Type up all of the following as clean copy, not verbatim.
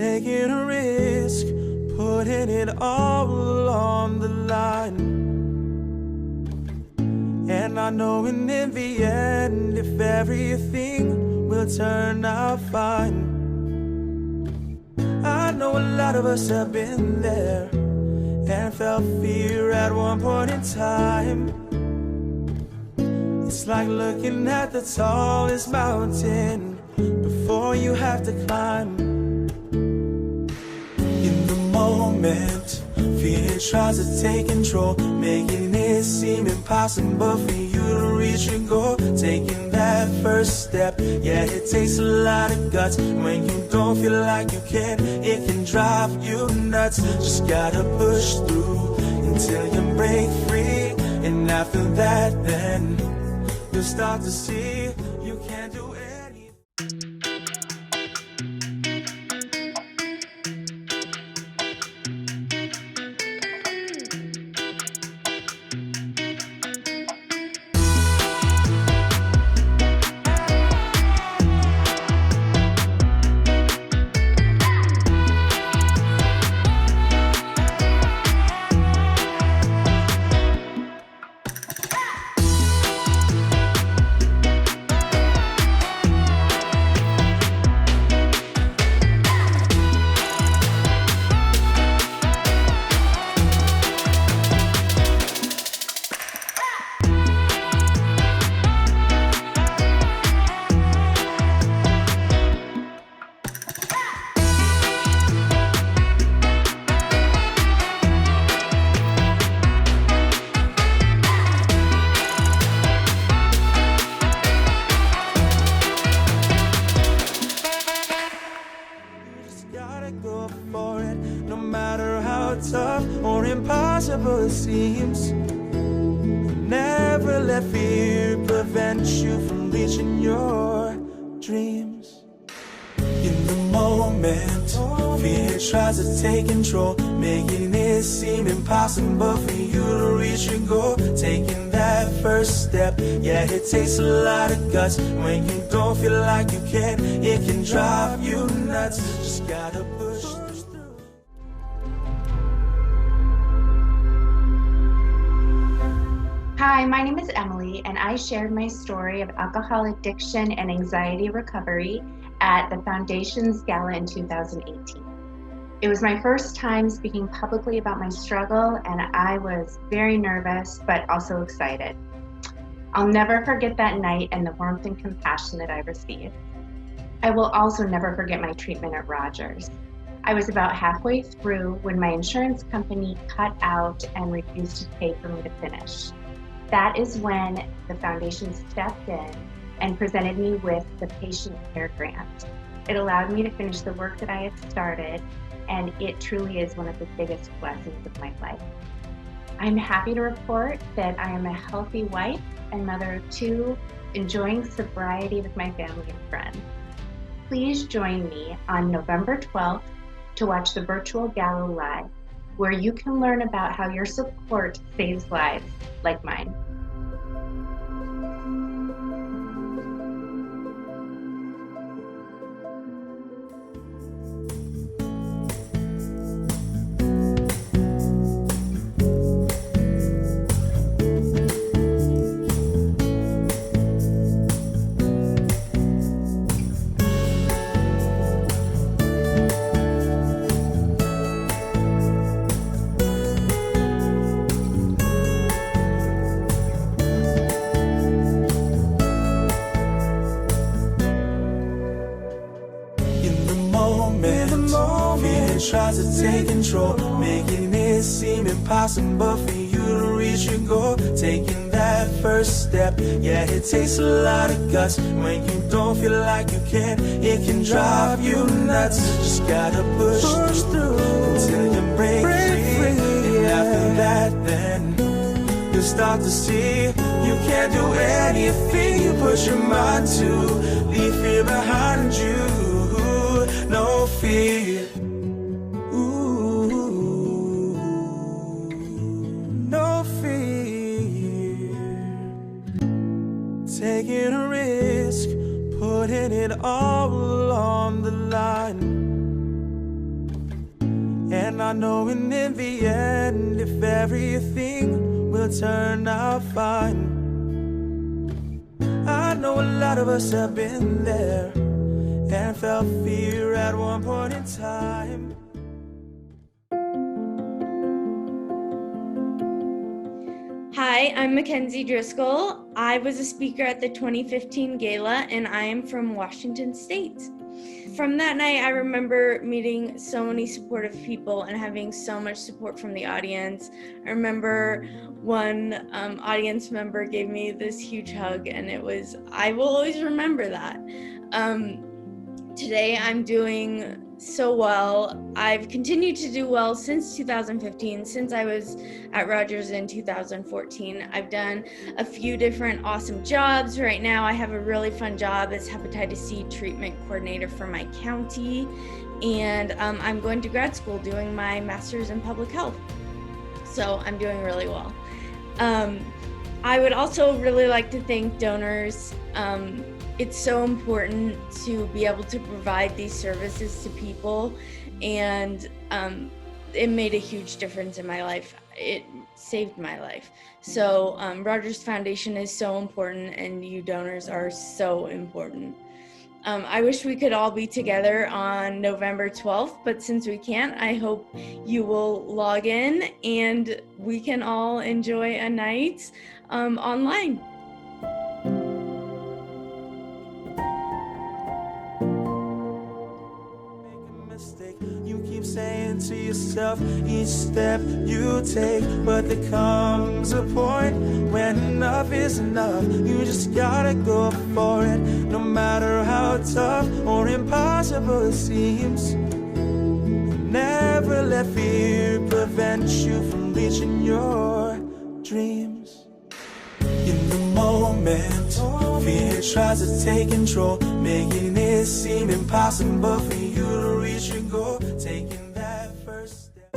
taking a risk, putting it all on the line. And I know in the end, if everything will turn out fine. I know a lot of us have been there and felt fear at one point in time. It's like looking at the tallest mountain before you have to climb. In the moment, fear tries to take control, making it seem impossible for you to reach your goal. Taking that first step, yeah, it takes a lot of guts. When you don't feel like you can, it can drive you nuts. Just gotta push through until you break free. And after that, then you'll start to see you can't do anything. Go for it, no matter how tough or impossible it seems. Never let fear prevent you from reaching your dreams. In the moment, fear tries to take control, making it seem impossible for you to reach your goal. Taking that first step, yeah, it takes a lot of guts. When you don't feel like you can, it can drive you nuts. Just gotta push through. Hi, my name is Emily, and I shared my story of alcohol addiction and anxiety recovery at the Foundation's Gala in 2018. It was my first time speaking publicly about my struggle, and I was very nervous, but also excited. I'll never forget that night and the warmth and compassion that I received. I will also never forget my treatment at Rogers. I was about halfway through when my insurance company cut out and refused to pay for me to finish. That is when the foundation stepped in and presented me with the patient care grant. It allowed me to finish the work that I had started, and it truly is one of the biggest blessings of my life. I'm happy to report that I am a healthy wife and mother of two, enjoying sobriety with my family and friends. Please join me on November 12th to watch the virtual Gala live, where you can learn about how your support saves lives like mine. Fear tries to take control, making it seem impossible for you to reach your goal. Taking that first step, yeah, it takes a lot of guts. When you don't feel like you can, it can drive you nuts. Just gotta push through until you break free. And after that, then you'll start to see you can't do anything you put your mind to. Leave fear behind you, no fear. Taking a risk, putting it all on the line. not knowing in the end if everything will turn out fine. I know a lot of us have been there and felt fear at one point in time. Hi, I'm Mackenzie Driscoll. I was a speaker at the 2015 Gala, and I am from Washington State. From that night, I remember meeting so many supportive people and having so much support from the audience. I remember one audience member gave me this huge hug, and I will always remember that. Today, I'm doing so well. I've continued to do well since 2015, since I was at Rogers in 2014. I've done a few different awesome jobs. Right now, I have a really fun job as hepatitis C treatment coordinator for my county, and I'm going to grad school doing my master's in public health. So I'm doing really well. I would also really like to thank donors. It's so important to be able to provide these services to people, and it made a huge difference in my life. It saved my life. So Rogers Foundation is so important, and you donors are so important. I wish we could all be together on November 12th, but since we can't, I hope you will log in and we can all enjoy a night online. You keep saying to yourself each step you take, but there comes a point when enough is enough. You just gotta go for it, no matter how tough or impossible it seems. Never let fear prevent you from reaching your dreams. In the moment, fear tries to take control, making it seem impossible for you to reach your goal. Taking that first step.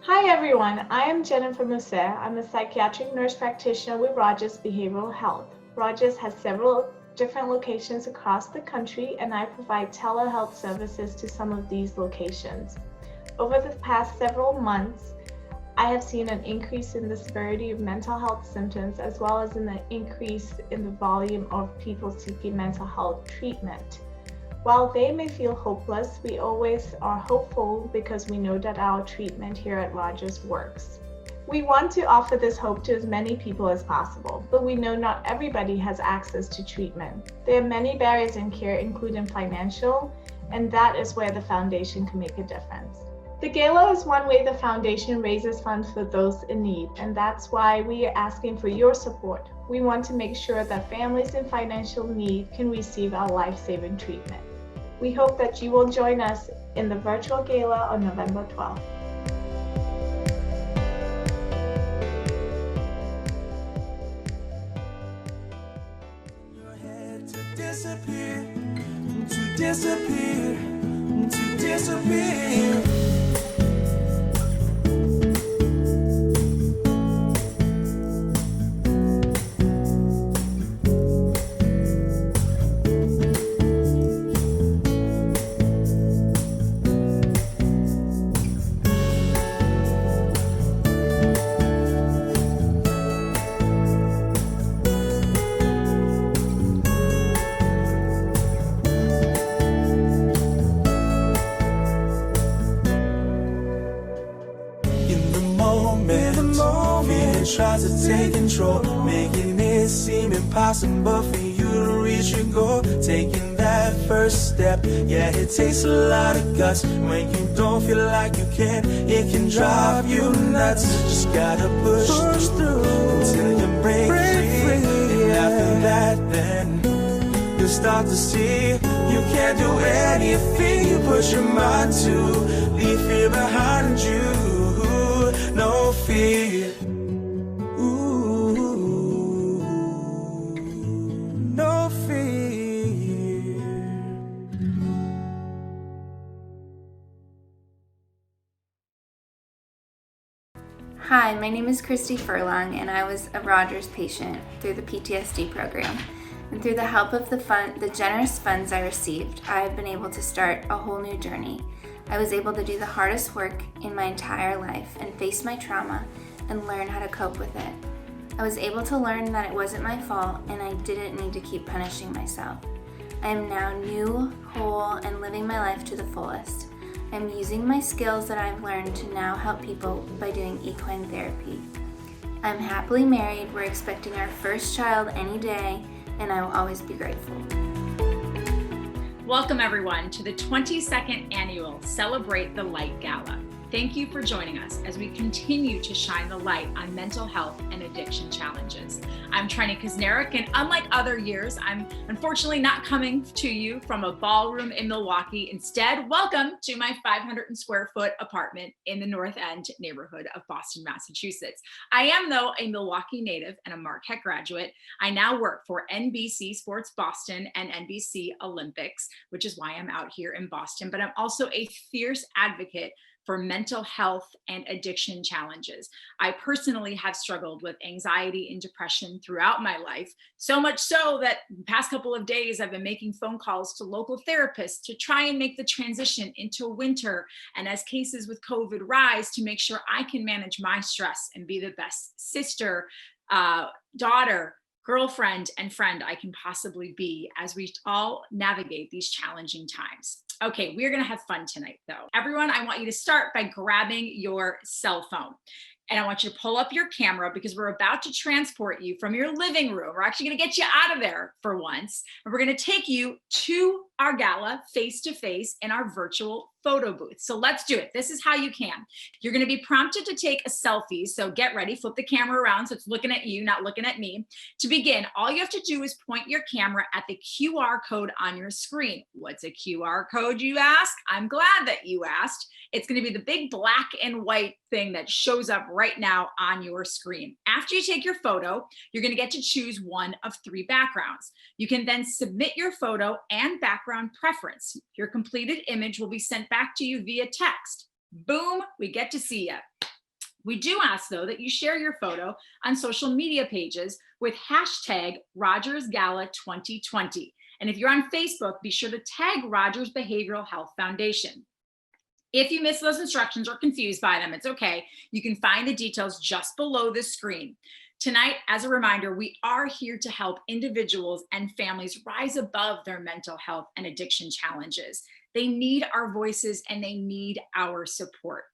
Hi everyone, I am Jennifer Musset. I'm a psychiatric nurse practitioner with Rogers Behavioral Health. Rogers has several different locations across the country, and I provide telehealth services to some of these locations. Over the past several months, I have seen an increase in the severity of mental health symptoms, as well as an increase in the volume of people seeking mental health treatment. While they may feel hopeless, we always are hopeful because we know that our treatment here at Rogers works. We want to offer this hope to as many people as possible, but we know not everybody has access to treatment. There are many barriers in care, including financial, and that is where the foundation can make a difference. The Gala is one way the foundation raises funds for those in need, and that's why we are asking for your support. We want to make sure that families in financial need can receive our life-saving treatment. We hope that you will join us in the virtual Gala on November 12th. Your head to disappear, to disappear, to disappear. Tries to take control, making it seem impossible for you to reach your goal. Taking that first step, yeah, it takes a lot of guts. When you don't feel like you can, it can drive you nuts. Just gotta push through until you break free. And after that, then you'll start to see you can't do anything you push your mind to. Leave fear behind you, no fear. Hi, my name is Christy Furlong, and I was a Rogers patient through the PTSD program. And through the help of the generous funds I received, I have been able to start a whole new journey. I was able to do the hardest work in my entire life and face my trauma and learn how to cope with it. I was able to learn that it wasn't my fault and I didn't need to keep punishing myself. I am now new, whole, and living my life to the fullest. I'm using my skills that I've learned to now help people by doing equine therapy. I'm happily married, we're expecting our first child any day, and I will always be grateful. Welcome everyone to the 22nd annual Celebrate the Light Gala. Thank you for joining us as we continue to shine the light on mental health and addiction challenges. I'm Trini Kuznerek, and unlike other years, I'm unfortunately not coming to you from a ballroom in Milwaukee. Instead, welcome to my 500 square foot apartment in the North End neighborhood of Boston, Massachusetts. I am, though, a Milwaukee native and a Marquette graduate. I now work for NBC Sports Boston and NBC Olympics, which is why I'm out here in Boston, but I'm also a fierce advocate for mental health and addiction challenges. I personally have struggled with anxiety and depression throughout my life, so much so that the past couple of days I've been making phone calls to local therapists to try and make the transition into winter, and as cases with COVID rise, to make sure I can manage my stress and be the best sister, daughter, girlfriend, and friend I can possibly be as we all navigate these challenging times. Okay, we're gonna have fun tonight though. Everyone, I want you to start by grabbing your cell phone. And I want you to pull up your camera because we're about to transport you from your living room. We're actually gonna get you out of there for once. And we're gonna take you to our gala face-to-face in our virtual photo booth. So let's do it. This is how you can. You're gonna be prompted to take a selfie. So get ready, flip the camera around so it's looking at you, not looking at me. To begin, all you have to do is point your camera at the QR code on your screen. What's a QR code, you ask? I'm glad that you asked. It's gonna be the big black and white thing that shows up right now on your screen. After you take your photo, you're gonna get to choose one of 3 backgrounds. You can then submit your photo and background preference. Your completed image will be sent back to you via text. Boom, we get to see you. We do ask though that you share your photo on social media pages with hashtag RogersGala2020. And if you're on Facebook, be sure to tag Rogers Behavioral Health Foundation. If you miss those instructions or confused by them, it's okay. You can find the details just below the screen. Tonight, as a reminder, we are here to help individuals and families rise above their mental health and addiction challenges. They need our voices and they need our support.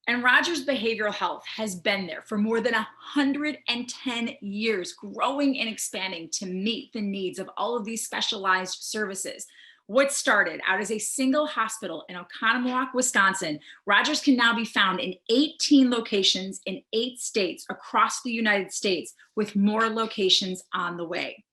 And Rogers Behavioral Health has been there for more than 110 years, growing and expanding to meet the needs of all of these specialized services. What started out as a single hospital in Oconomowoc, Wisconsin, Rogers can now be found in 18 locations in 8 states across the United States, with more locations on the way.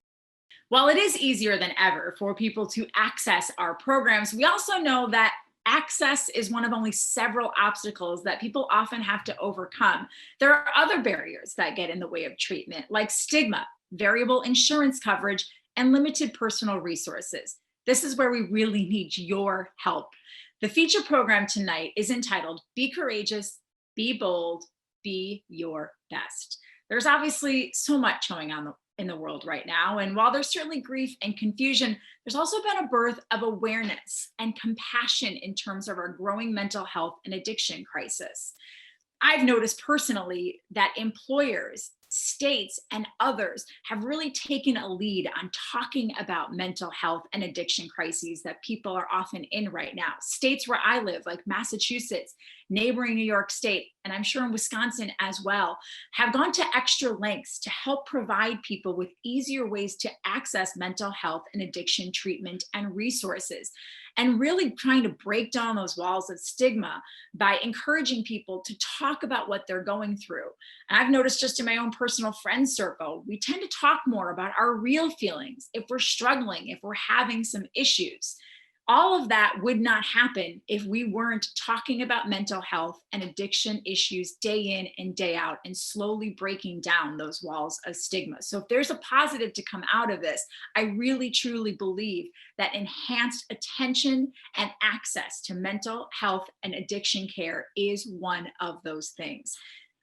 While it is easier than ever for people to access our programs, we also know that access is one of only several obstacles that people often have to overcome. There are other barriers that get in the way of treatment, like stigma, variable insurance coverage, and limited personal resources. This is where we really need your help. The feature program tonight is entitled Be Courageous, Be Bold, Be Your Best. There's obviously so much going on in the world right now. And while there's certainly grief and confusion, there's also been a birth of awareness and compassion in terms of our growing mental health and addiction crisis. I've noticed personally that employers, states, and others have really taken a lead on talking about mental health and addiction crises that people are often in right now. States where I live, like Massachusetts, neighboring New York State, and I'm sure in Wisconsin as well, have gone to extra lengths to help provide people with easier ways to access mental health and addiction treatment and resources, and really trying to break down those walls of stigma by encouraging people to talk about what they're going through. And I've noticed just in my own personal friend circle, we tend to talk more about our real feelings if we're struggling, if we're having some issues. All of that would not happen if we weren't talking about mental health and addiction issues day in and day out and slowly breaking down those walls of stigma. So if there's a positive to come out of this, I really truly believe that enhanced attention and access to mental health and addiction care is one of those things.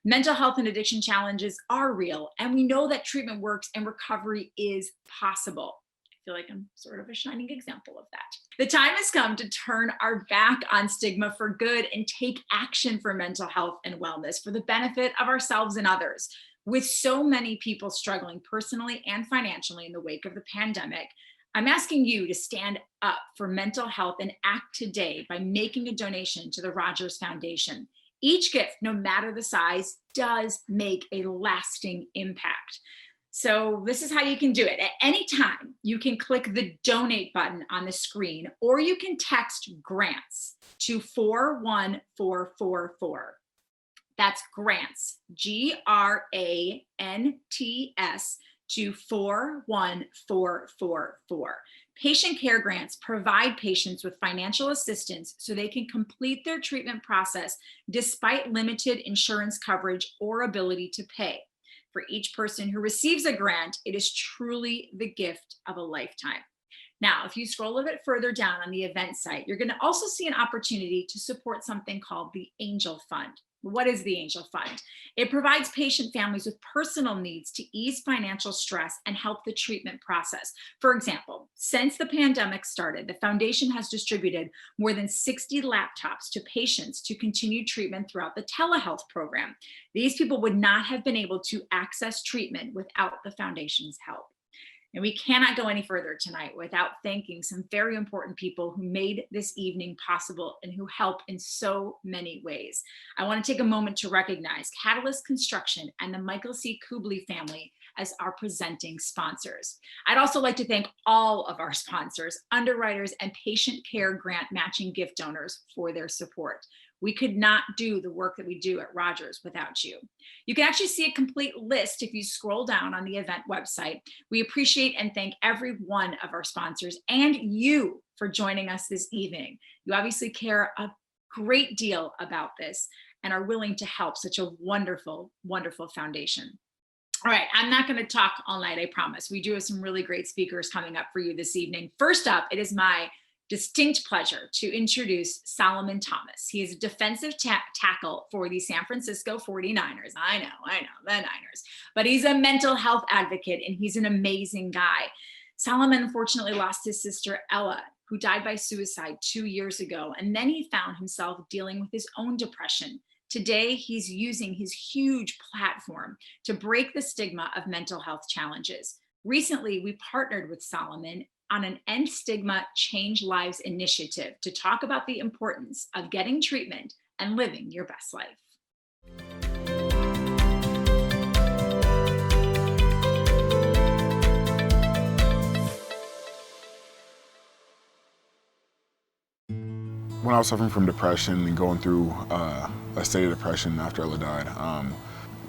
Mental health and addiction challenges are real, and we know that treatment works and recovery is possible. I feel like I'm sort of a shining example of that. The time has come to turn our back on stigma for good and take action for mental health and wellness for the benefit of ourselves and others. With so many people struggling personally and financially in the wake of the pandemic, I'm asking you to stand up for mental health and act today by making a donation to the Rogers Foundation. Each gift, no matter the size, does make a lasting impact. So this is how you can do it. At any time, you can click the donate button on the screen, or you can text grants to 41444. That's grants, GRANTS, to 41444. Patient care grants provide patients with financial assistance so they can complete their treatment process despite limited insurance coverage or ability to pay. For each person who receives a grant, it is truly the gift of a lifetime. Now, if you scroll a bit further down on the event site, you're going to also see an opportunity to support something called the Angel Fund. What is the Angel Fund? It provides patient families with personal needs to ease financial stress and help the treatment process. For example, since the pandemic started, the foundation has distributed more than 60 laptops to patients to continue treatment throughout the telehealth program. These people would not have been able to access treatment without the foundation's help. And we cannot go any further tonight without thanking some very important people who made this evening possible and who help in so many ways. I want to take a moment to recognize Catalyst Construction and the Michael C. Kubley family as our presenting sponsors. I'd also like to thank all of our sponsors, underwriters, and patient care grant matching gift donors for their support. We could not do the work that we do at Rogers without you. You can actually see a complete list if you scroll down on the event website. We appreciate and thank every one of our sponsors and you for joining us this evening. You obviously care a great deal about this and are willing to help such a wonderful, wonderful foundation. All right, I'm not going to talk all night, I promise. We do have some really great speakers coming up for you this evening. First up, it is my distinct pleasure to introduce Solomon Thomas. He is a defensive tackle for the San Francisco 49ers. I know, the Niners. But he's a mental health advocate and he's an amazing guy. Solomon unfortunately lost his sister Ella, who died by suicide 2 years ago. And then he found himself dealing with his own depression. Today, he's using his huge platform to break the stigma of mental health challenges. Recently, we partnered with Solomon on an End Stigma Change Lives initiative to talk about the importance of getting treatment and living your best life. When I was suffering from depression and going through a state of depression after Ella died,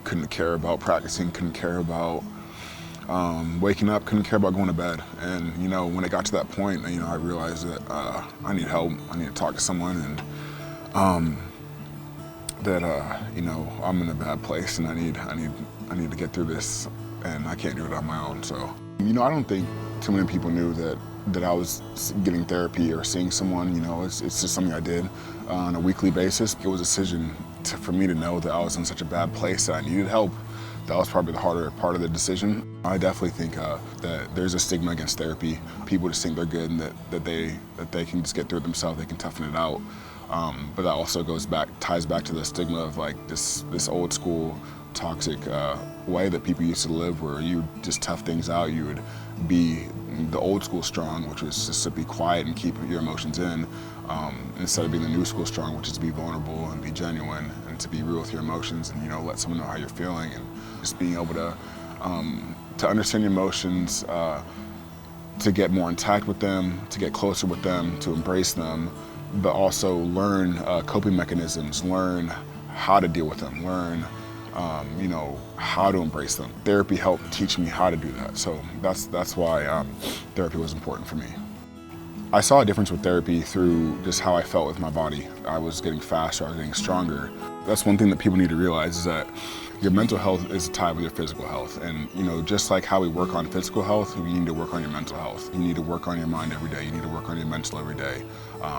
couldn't care about practicing, couldn't care about waking up, couldn't care about going to bed. And, when it got to that point, I realized that I need help. I need to talk to someone and that, I'm in a bad place and I need to get through this and I can't do it on my own. So, I don't think too many people knew that I was getting therapy or seeing someone. It's just something I did on a weekly basis. It was a decision for me to know that I was in such a bad place that I needed help. That was probably the harder part of the decision. I definitely think that there's a stigma against therapy. People just think they're good and that they can just get through it themselves, they can toughen it out. But that also ties back to the stigma of like this old school toxic way that people used to live, where you just tough things out. You would be the old school strong, which was just to be quiet and keep your emotions in, instead of being the new school strong, which is to be vulnerable and be genuine and to be real with your emotions and let someone know how you're feeling, and just being able to understand your emotions, to get more in touch with them, to get closer with them, to embrace them, but also learn coping mechanisms, learn how to deal with them, learn how to embrace them. Therapy helped teach me how to do that. So that's why therapy was important for me. I saw a difference with therapy through just how I felt with my body. I was getting faster, I was getting stronger. That's one thing that people need to realize, is that your mental health is tied with your physical health. And just like how we work on physical health, you need to work on your mental health. You need to work on your mind every day. You need to work on your mental every day.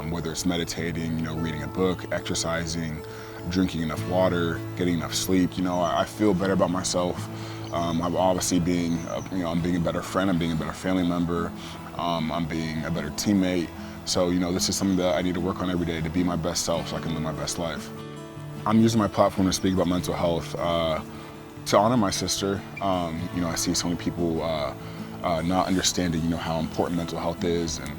Whether it's meditating, reading a book, exercising, drinking enough water, getting enough sleep. You know, I feel better about myself. I'm obviously I'm being a better friend, I'm being a better family member, I'm being a better teammate. So, you know, this is something that I need to work on every day to be my best self so I can live my best life. I'm using my platform to speak about mental health to honor my sister. You know, I see so many people not understanding, you know, how important mental health is, and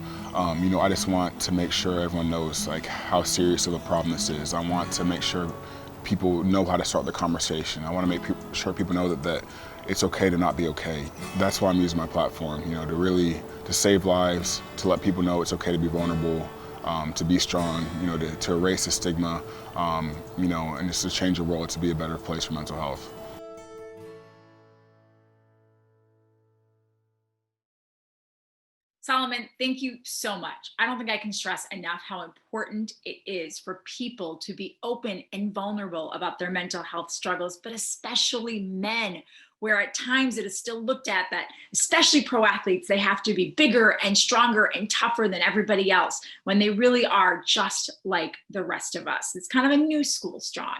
you know, I just want to make sure everyone knows like how serious of a problem this is. I want to make sure people know how to start the conversation. I want to make sure people know that it's okay to not be okay. That's why I'm using my platform, you know, to save lives, to let people know it's okay to be vulnerable, to be strong, you know, to erase the stigma, you know, and just to change the world to be a better place for mental health. Solomon, thank you so much. I don't think I can stress enough how important it is for people to be open and vulnerable about their mental health struggles, but especially men, where at times it is still looked at that, especially pro athletes, they have to be bigger and stronger and tougher than everybody else when they really are just like the rest of us. It's kind of a new school strong.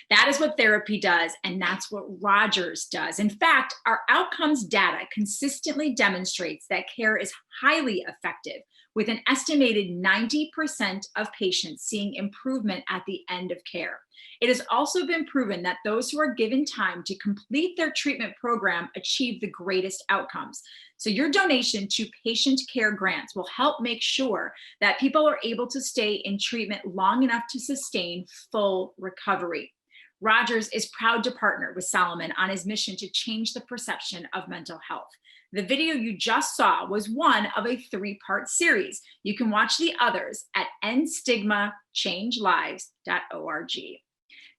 That is what therapy does, and that's what Rogers does. In fact, our outcomes data consistently demonstrates that care is highly effective, with an estimated 90% of patients seeing improvement at the end of care. It has also been proven that those who are given time to complete their treatment program achieve the greatest outcomes. So your donation to patient care grants will help make sure that people are able to stay in treatment long enough to sustain full recovery. Rogers is proud to partner with Solomon on his mission to change the perception of mental health. The video you just saw was one of a 3-part series. You can watch the others at endstigmachangelives.org.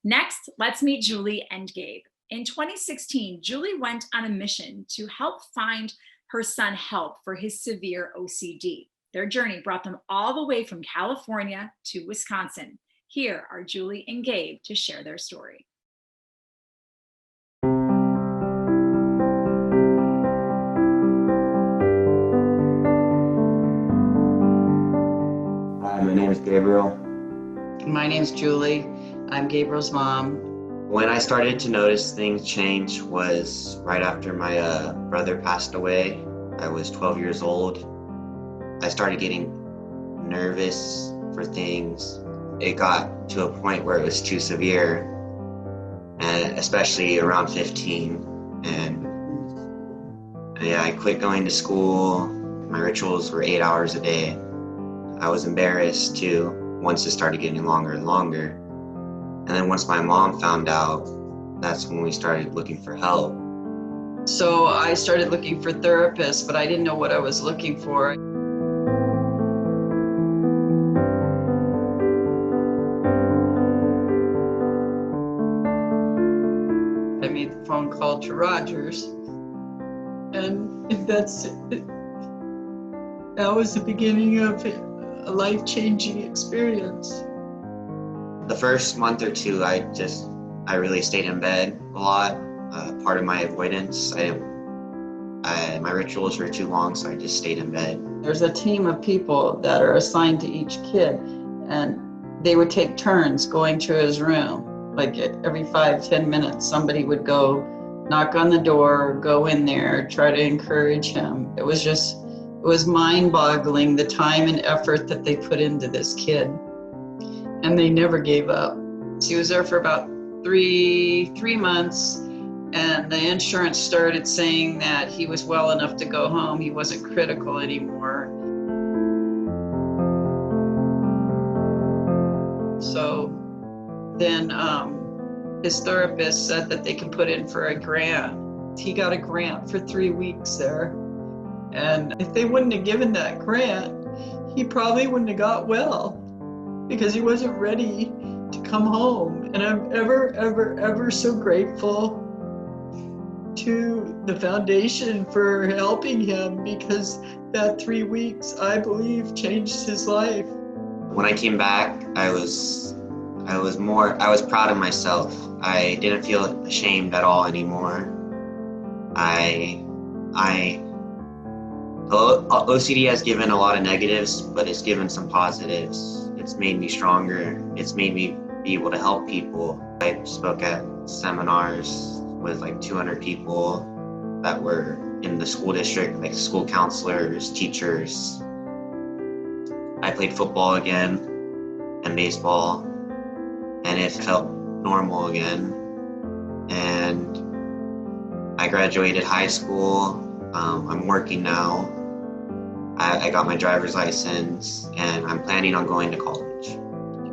Next, let's meet Julie and Gabe. In 2016, Julie went on a mission to help find her son help for his severe OCD. Their journey brought them all the way from California to Wisconsin. Here are Julie and Gabe to share their story. Hi, my name is Gabriel. My name's Julie. I'm Gabriel's mom. When I started to notice things change was right after my brother passed away. I was 12 years old. I started getting nervous for things. It got to a point where it was too severe, and especially around 15. And yeah, I quit going to school. My rituals were 8 hours a day. I was embarrassed too, once it started getting longer and longer. And then once my mom found out, that's when we started looking for help. So I started looking for therapists, but I didn't know what I was looking for. I made the phone call to Rogers, and that was the beginning of a life-changing experience. The first month or two, I really stayed in bed a lot. Part of my avoidance, my rituals were too long, so I just stayed in bed. There's a team of people that are assigned to each kid, and they would take turns going to his room. Like every 5-10 minutes, somebody would go knock on the door, go in there, try to encourage him. It was mind-boggling, the time and effort that they put into this kid. And they never gave up. He was there for about three months, and the insurance started saying that he was well enough to go home. He wasn't critical anymore. So then his therapist said that they can put in for a grant. He got a grant for 3 weeks there. And if they wouldn't have given that grant, he probably wouldn't have got well, because he wasn't ready to come home. And I'm ever so grateful to the foundation for helping him, because that 3 weeks, I believe, changed his life. When I came back, I was proud of myself. I didn't feel ashamed at all anymore. OCD has given a lot of negatives, but it's given some positives. It's made me stronger. It's made me be able to help people. I spoke at seminars with like 200 people that were in the school district, like school counselors, teachers. I played football again and baseball, and it felt normal again. And I graduated high school. I'm working now. I got my driver's license, and I'm planning on going to college.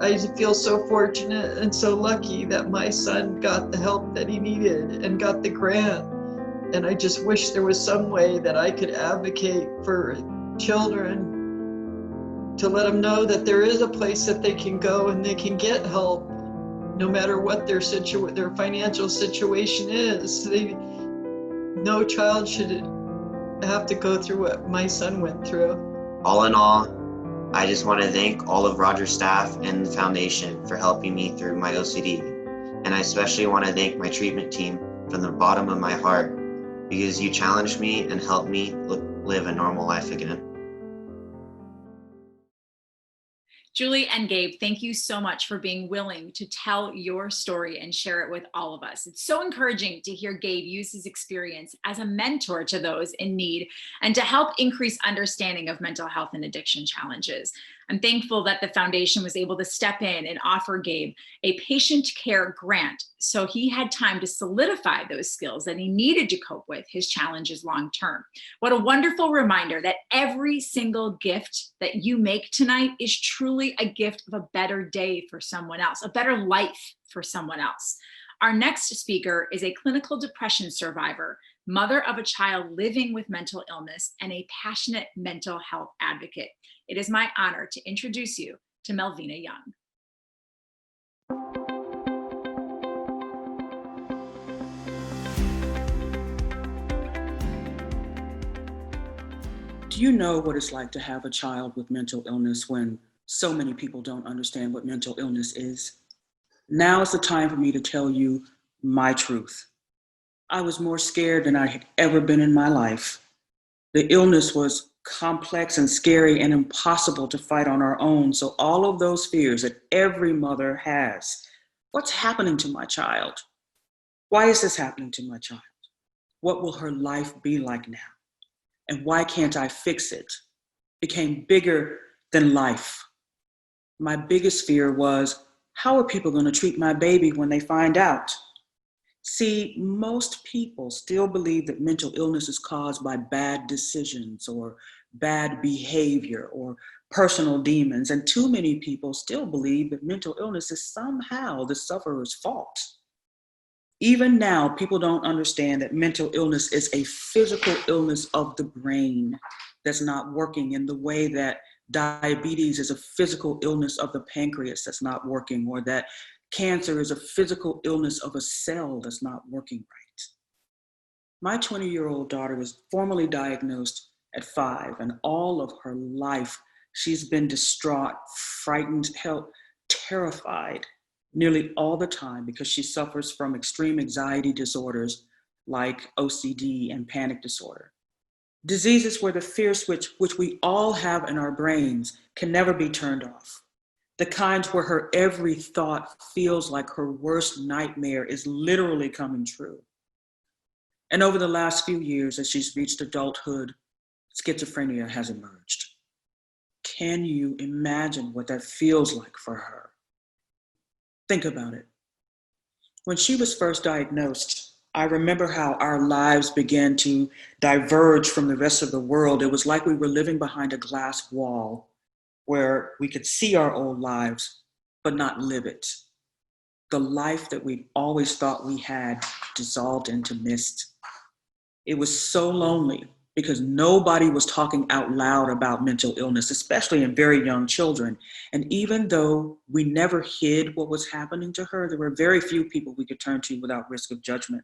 I feel so fortunate and so lucky that my son got the help that he needed and got the grant. And I just wish there was some way that I could advocate for children to let them know that there is a place that they can go and they can get help, no matter what their financial situation is. No child should have to go through what my son went through. All in all, I just want to thank all of Roger's staff and the foundation for helping me through my OCD. And I especially want to thank my treatment team from the bottom of my heart, because you challenged me and helped me live a normal life again. Julie and Gabe, thank you so much for being willing to tell your story and share it with all of us. It's so encouraging to hear Gabe use his experience as a mentor to those in need and to help increase understanding of mental health and addiction challenges. I'm thankful that the foundation was able to step in and offer Gabe a patient care grant so he had time to solidify those skills that he needed to cope with his challenges long term. What a wonderful reminder that every single gift that you make tonight is truly a gift of a better day for someone else, a better life for someone else. Our next speaker is a clinical depression survivor, mother of a child living with mental illness, and a passionate mental health advocate. It is my honor to introduce you to Melvina Young. Do you know what it's like to have a child with mental illness when so many people don't understand what mental illness is? Now is the time for me to tell you my truth. I was more scared than I had ever been in my life. The illness was complex and scary and impossible to fight on our own. So all of those fears that every mother has, what's happening to my child? Why is this happening to my child? What will her life be like now? And why can't I fix it? Became bigger than life. My biggest fear was, how are people going to treat my baby when they find out? See, most people still believe that mental illness is caused by bad decisions or bad behavior or personal demons, and too many people still believe that mental illness is somehow the sufferer's fault. Even now, people don't understand that mental illness is a physical illness of the brain that's not working in the way that diabetes is a physical illness of the pancreas that's not working, or that cancer is a physical illness of a cell that's not working right. My 20-year-old daughter was formally diagnosed at 5, and all of her life, she's been distraught, frightened, terrified nearly all the time because she suffers from extreme anxiety disorders like OCD and panic disorder. Diseases where the fear switch, which we all have in our brains, can never be turned off. The kinds where her every thought feels like her worst nightmare is literally coming true. And over the last few years, as she's reached adulthood, schizophrenia has emerged. Can you imagine what that feels like for her? Think about it. When she was first diagnosed, I remember how our lives began to diverge from the rest of the world. It was like we were living behind a glass wall where we could see our old lives, but not live it. The life that we always thought we had dissolved into mist. It was so lonely because nobody was talking out loud about mental illness, especially in very young children. And even though we never hid what was happening to her, there were very few people we could turn to without risk of judgment.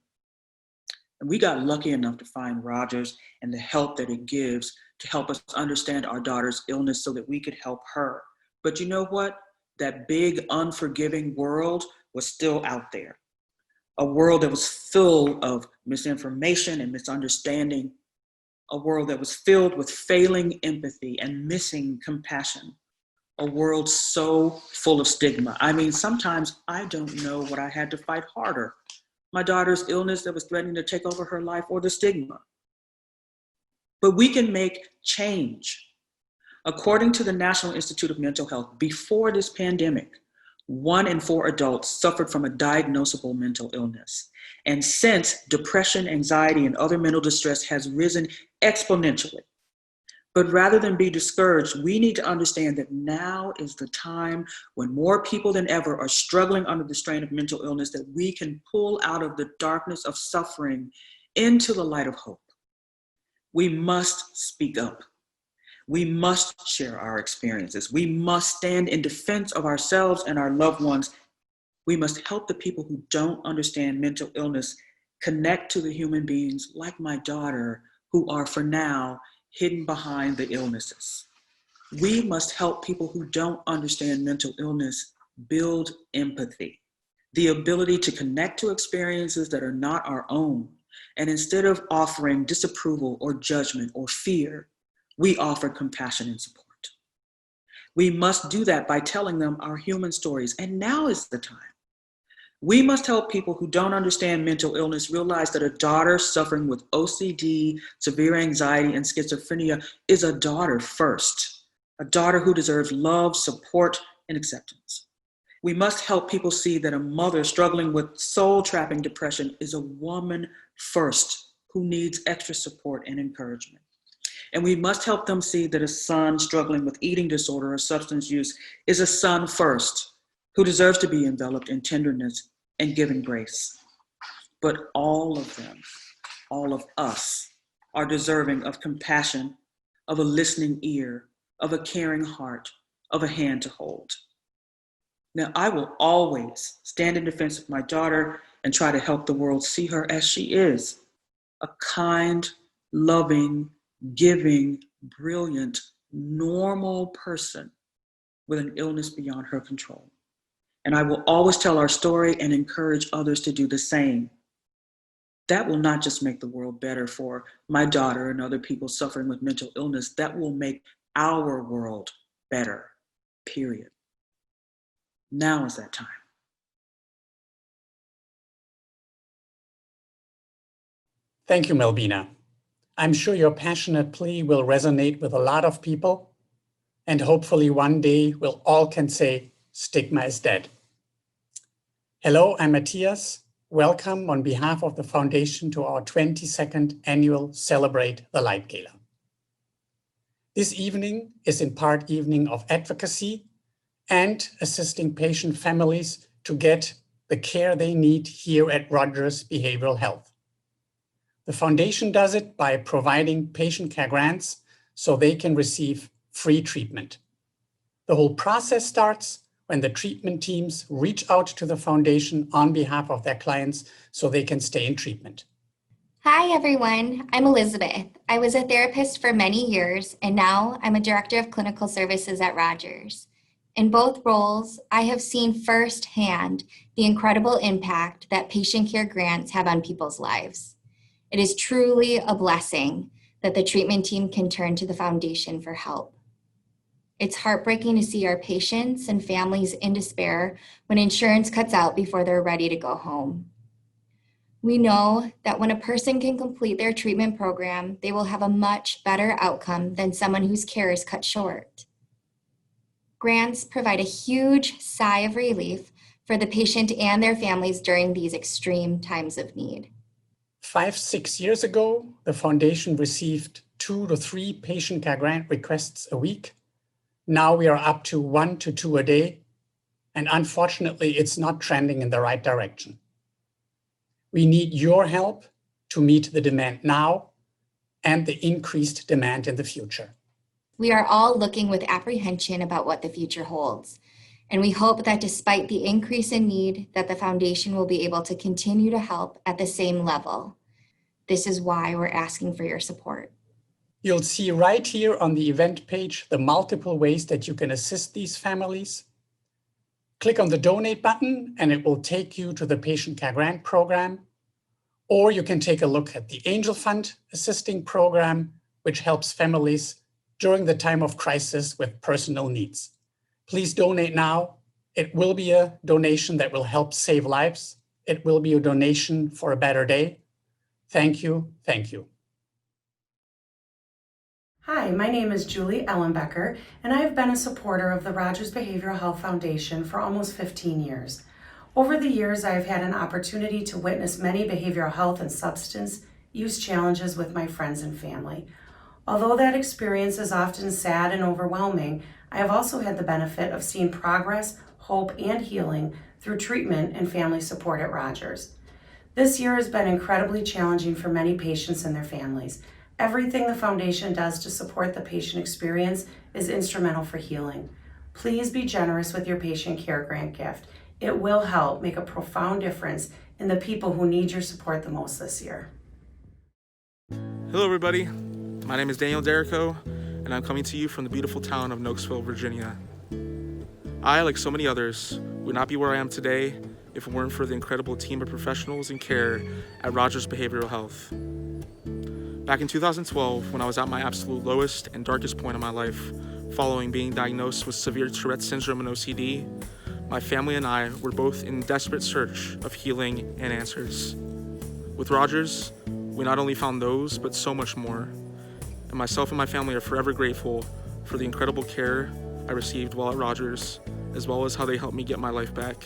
And we got lucky enough to find Rogers and the help that it gives to help us understand our daughter's illness so that we could help her. But you know what? That big, unforgiving world was still out there. A world that was full of misinformation and misunderstanding. A world that was filled with failing empathy and missing compassion. a world so full of stigma. I mean, sometimes I don't know what I had to fight harder, my daughter's illness that was threatening to take over her life or the stigma. But we can make change. According to the National Institute of Mental Health, before this pandemic, 1 in 4 adults suffered from a diagnosable mental illness. And since, depression, anxiety, and other mental distress has risen exponentially. But rather than be discouraged, we need to understand that now is the time when more people than ever are struggling under the strain of mental illness, that we can pull out of the darkness of suffering into the light of hope. We must speak up. We must share our experiences. We must stand in defense of ourselves and our loved ones. We must help the people who don't understand mental illness connect to the human beings like my daughter, who are for now hidden behind the illnesses. We must help people who don't understand mental illness build empathy, the ability to connect to experiences that are not our own. And instead of offering disapproval or judgment or fear, we offer compassion and support. We must do that by telling them our human stories, and now is the time. We must help people who don't understand mental illness realize that a daughter suffering with OCD, severe anxiety, and schizophrenia is a daughter first, a daughter who deserves love, support, and acceptance. We must help people see that a mother struggling with soul-trapping depression is a woman first who needs extra support and encouragement. And we must help them see that a son struggling with eating disorder or substance use is a son first, who deserves to be enveloped in tenderness and given grace. But all of them, all of us, are deserving of compassion, of a listening ear, of a caring heart, of a hand to hold. Now, I will always stand in defense of my daughter and try to help the world see her as she is, a kind, loving, giving, brilliant, normal person with an illness beyond her control. And I will always tell our story and encourage others to do the same. That will not just make the world better for my daughter and other people suffering with mental illness, that will make our world better, period. Now is that time. Thank you, Melvina. I'm sure your passionate plea will resonate with a lot of people, and hopefully one day we'll all can say stigma is dead. Hello, I'm Matthias. Welcome on behalf of the Foundation to our 22nd annual Celebrate the Light Gala. This evening is in part evening of advocacy and assisting patient families to get the care they need here at Rogers Behavioral Health. The Foundation does it by providing patient care grants so they can receive free treatment. The whole process starts when the treatment teams reach out to the Foundation on behalf of their clients so they can stay in treatment. Hi everyone, I'm Elizabeth. I was a therapist for many years and now I'm a director of clinical services at Rogers. In both roles, I have seen firsthand the incredible impact that patient care grants have on people's lives. It is truly a blessing that the treatment team can turn to the Foundation for help. It's heartbreaking to see our patients and families in despair when insurance cuts out before they're ready to go home. We know that when a person can complete their treatment program, they will have a much better outcome than someone whose care is cut short. Grants provide a huge sigh of relief for the patient and their families during these extreme times of need. 5-6 years ago, the Foundation received 2 to 3 patient care grant requests a week. Now we are up to 1 to 2 a day, and unfortunately, it's not trending in the right direction. We need your help to meet the demand now and the increased demand in the future. We are all looking with apprehension about what the future holds, and we hope that despite the increase in need, that the Foundation will be able to continue to help at the same level. This is why we're asking for your support. You'll see right here on the event page the multiple ways that you can assist these families. Click on the donate button and it will take you to the patient care grant program. Or you can take a look at the Angel Fund assisting program, which helps families during the time of crisis with personal needs. Please donate now. It will be a donation that will help save lives. It will be a donation for a better day. Thank you. Thank you. Hi, my name is Julie Ellenbecker, and I have been a supporter of the Rogers Behavioral Health Foundation for almost 15 years. Over the years, I have had an opportunity to witness many behavioral health and substance use challenges with my friends and family. Although that experience is often sad and overwhelming, I have also had the benefit of seeing progress, hope, and healing through treatment and family support at Rogers. This year has been incredibly challenging for many patients and their families. Everything the foundation does to support the patient experience is instrumental for healing. Please be generous with your patient care grant gift. It will help make a profound difference in the people who need your support the most this year. Hello everybody, my name is Daniel Derrico, and I'm coming to you from the beautiful town of Nokesville, Virginia. I, like so many others, would not be where I am today if it weren't for the incredible team of professionals and care at Rogers Behavioral Health. Back in 2012, when I was at my absolute lowest and darkest point in my life, following being diagnosed with severe Tourette's syndrome and OCD, my family and I were both in desperate search of healing and answers. With Rogers, we not only found those, but so much more. And myself and my family are forever grateful for the incredible care I received while at Rogers, as well as how they helped me get my life back.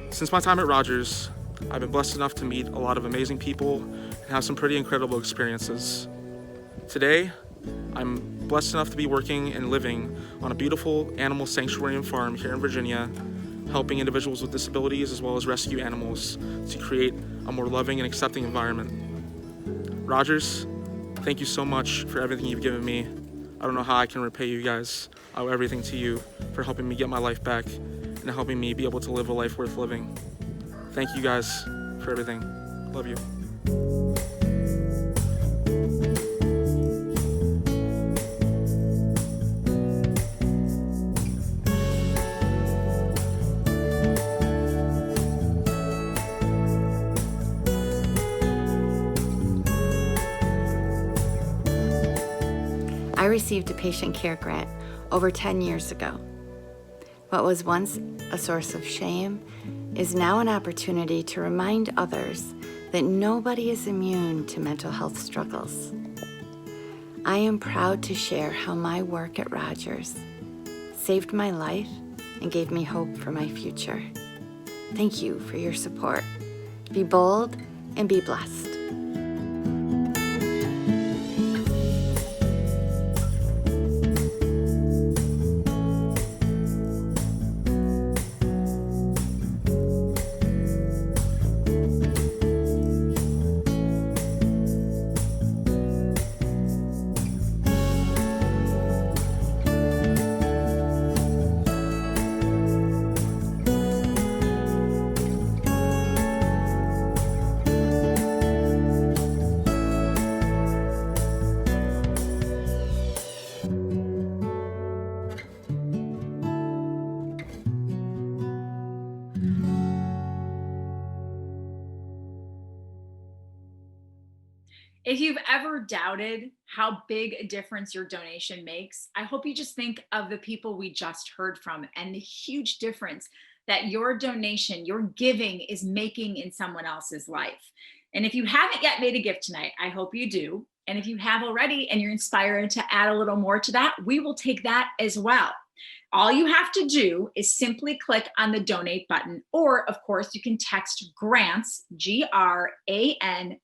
Since my time at Rogers, I've been blessed enough to meet a lot of amazing people and have some pretty incredible experiences. Today, I'm blessed enough to be working and living on a beautiful animal sanctuary and farm here in Virginia, helping individuals with disabilities as well as rescue animals to create a more loving and accepting environment. Rogers, thank you so much for everything you've given me. I don't know how I can repay you guys. I owe everything to you for helping me get my life back and helping me be able to live a life worth living. Thank you guys for everything. Love you. I received a patient care grant over 10 years ago. What was once a source of shame is now an opportunity to remind others that nobody is immune to mental health struggles. I am proud to share how my work at Rogers saved my life and gave me hope for my future. Thank you for your support. Be bold and be blessed. If you've ever doubted how big a difference your donation makes, I hope you just think of the people we just heard from and the huge difference that your donation, your giving is making in someone else's life. And if you haven't yet made a gift tonight, I hope you do. And if you have already and you're inspired to add a little more to that, we will take that as well. All you have to do is simply click on the donate button, or of course, you can text GRANTS, GRANTS,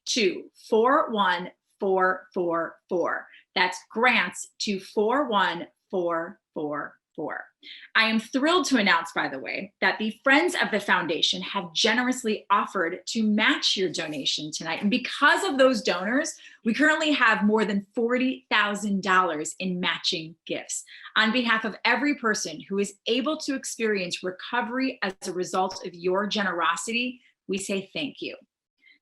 to 41444. That's grants to 41444. I am thrilled to announce, by the way, that the Friends of the Foundation have generously offered to match your donation tonight. And because of those donors, we currently have more than $40,000 in matching gifts. On behalf of every person who is able to experience recovery as a result of your generosity, we say thank you.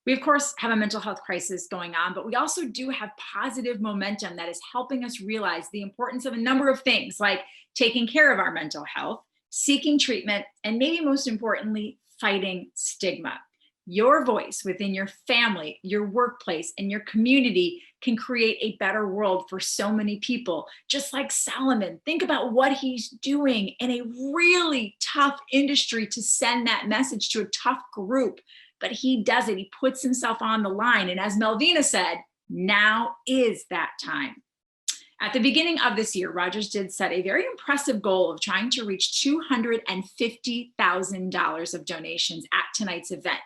We, of course, have a mental health crisis going on, but we also do have positive momentum that is helping us realize the importance of a number of things, like taking care of our mental health, seeking treatment, and maybe most importantly, fighting stigma. Your voice within your family, your workplace, and your community can create a better world for so many people. Just like Solomon, think about what he's doing in a really tough industry to send that message to a tough group. But he does it. He puts himself on the line. And as Melvina said, now is that time. At the beginning of this year, Rogers did set a very impressive goal of trying to reach $250,000 of donations at tonight's event.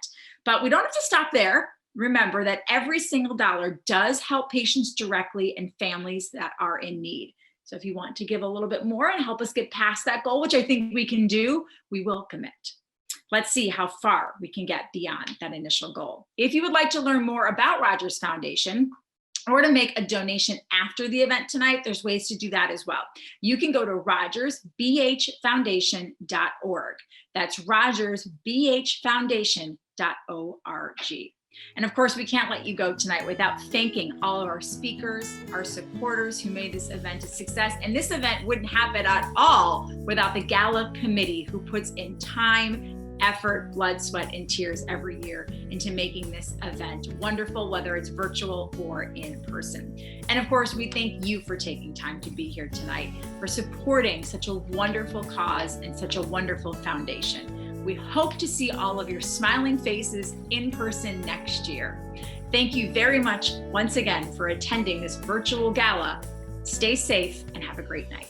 But we don't have to stop there. Remember that every single dollar does help patients directly and families that are in need. So if you want to give a little bit more and help us get past that goal, which I think we can do, we will commit. Let's see how far we can get beyond that initial goal. If you would like to learn more about Rogers Foundation, or to make a donation after the event tonight, there's ways to do that as well. You can go to rogersbhfoundation.org. That's rogersbhfoundation.org. And of course, we can't let you go tonight without thanking all of our speakers, our supporters who made this event a success. And this event wouldn't happen at all without the Gala committee, who puts in time, effort, blood, sweat, and tears every year into making this event wonderful, whether it's virtual or in person. And of course, we thank you for taking time to be here tonight, for supporting such a wonderful cause and such a wonderful foundation. We hope to see all of your smiling faces in person next year. Thank you very much once again for attending this virtual gala. Stay safe and have a great night.